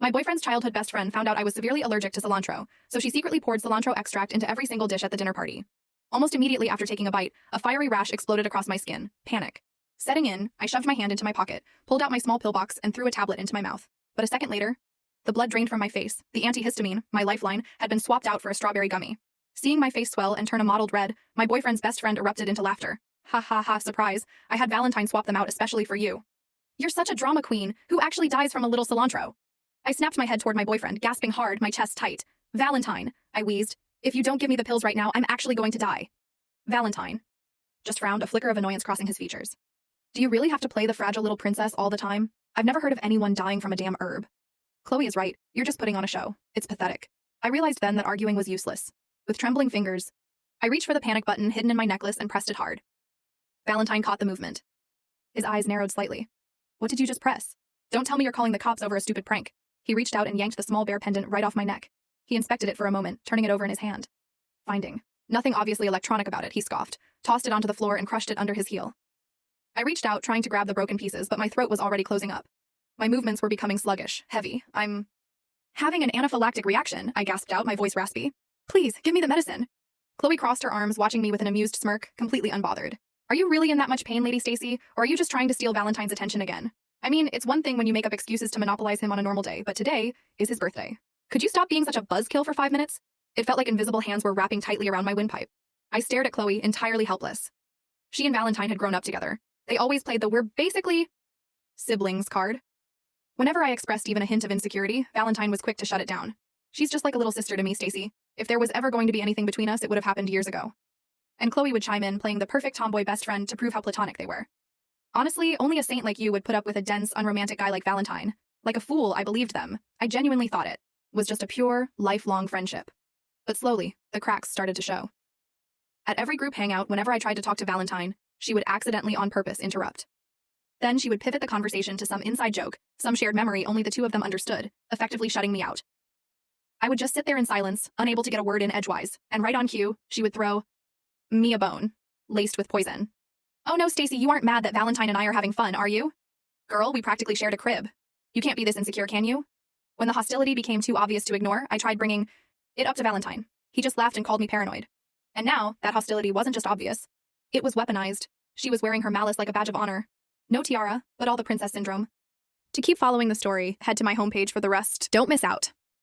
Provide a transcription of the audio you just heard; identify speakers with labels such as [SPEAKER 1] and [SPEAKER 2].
[SPEAKER 1] My boyfriend's childhood best friend found out I was severely allergic to cilantro, so she secretly poured cilantro extract into every single dish at the dinner party. Almost immediately after taking a bite, a fiery rash exploded across my skin. Panic. Setting in, I shoved my hand into my pocket, pulled out my small pillbox, and threw a tablet into my mouth. But a second later, the blood drained from my face. The antihistamine, my lifeline, had been swapped out for a strawberry gummy. Seeing my face swell and turn a mottled red, my boyfriend's best friend erupted into laughter. Ha ha ha, surprise. I had Valentine swap them out especially for you. You're such a drama queen. Who actually dies from a little cilantro? I snapped my head toward my boyfriend, gasping hard, my chest tight. Valentine, I wheezed. If you don't give me the pills right now, I'm actually going to die. Valentine just frowned, a flicker of annoyance crossing his features. Do you really have to play the fragile little princess all the time? I've never heard of anyone dying from a damn herb. Chloe is right. You're just putting on a show. It's pathetic. I realized then that arguing was useless. With trembling fingers, I reached for the panic button hidden in my necklace and pressed it hard. Valentine caught the movement. His eyes narrowed slightly. What did you just press? Don't tell me you're calling the cops over a stupid prank. He reached out and yanked the small bear pendant right off my neck. He inspected it for a moment, turning it over in his hand. Finding nothing obviously electronic about it, he scoffed, tossed it onto the floor and crushed it under his heel. I reached out, trying to grab the broken pieces, but my throat was already closing up. My movements were becoming sluggish, heavy. I'm having an anaphylactic reaction, I gasped out, my voice raspy. Please, give me the medicine. Chloe crossed her arms, watching me with an amused smirk, completely unbothered. Are you really in that much pain, Lady Stacy, or are you just trying to steal Valentine's attention again? I mean, it's one thing when you make up excuses to monopolize him on a normal day, but today is his birthday. Could you stop being such a buzzkill for 5 minutes? It felt like invisible hands were wrapping tightly around my windpipe. I stared at Chloe, entirely helpless. She and Valentine had grown up together. They always played the "we're basically siblings" card. Whenever I expressed even a hint of insecurity, Valentine was quick to shut it down. She's just like a little sister to me, Stacy. If there was ever going to be anything between us, it would have happened years ago. And Chloe would chime in, playing the perfect tomboy best friend to prove how platonic they were. Honestly, only a saint like you would put up with a dense, unromantic guy like Valentine. Like a fool, I believed them. I genuinely thought it was just a pure, lifelong friendship. But slowly, the cracks started to show. At every group hangout, whenever I tried to talk to Valentine, she would accidentally on purpose interrupt. Then she would pivot the conversation to some inside joke, some shared memory only the two of them understood, effectively shutting me out. I would just sit there in silence, unable to get a word in edgewise, and right on cue, she would throw me a bone, laced with poison. Oh no, Stacy, you aren't mad that Valentine and I are having fun, are you? Girl, we practically shared a crib. You can't be this insecure, can you? When the hostility became too obvious to ignore, I tried bringing it up to Valentine. He just laughed and called me paranoid. And now, that hostility wasn't just obvious. It was weaponized. She was wearing her malice like a badge of honor. No tiara, but all the princess syndrome. To keep following the story, head to my homepage for the rest. Don't miss out.